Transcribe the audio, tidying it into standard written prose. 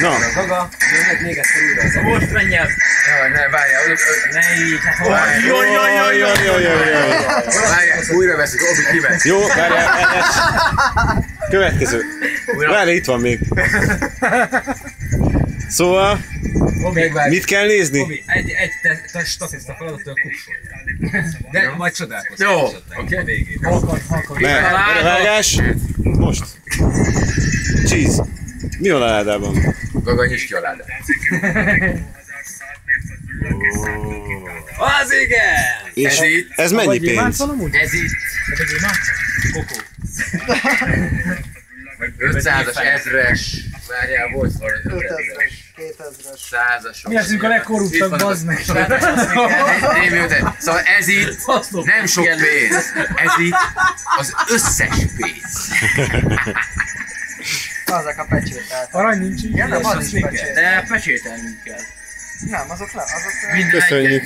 Na. Gaga, még egyszer újra. Most menjen! Jaj, ne, várjál, Ne így, hát várjál, újra veszik, Obi kivesz. Jó, várjál. Következő. Várjál, itt van még. Szóval, mit kell nézni? Obi, egy statiszta feladattól kussolj. De majd csodálkozz. Jó, oké. Vágás. Most. Cheese. Mi van a ládában? Gaga, nyisd ki a ládát. Az igen! És ez mennyi pénz? Ez itt. 500-as, 1000-es. Várjál, volt valami 5000-es, 2000-es. 100-as. Mi leszünk a legkorruptabb, bazd meg! Szóval ez itt nem sok pénz. Ez itt az összes pénz. Azok a pecsételt. Arany nincs így. Igen, nem, az is pecsét. De pecsételnünk kell. Nem, azok nem, azok... Köszönjük.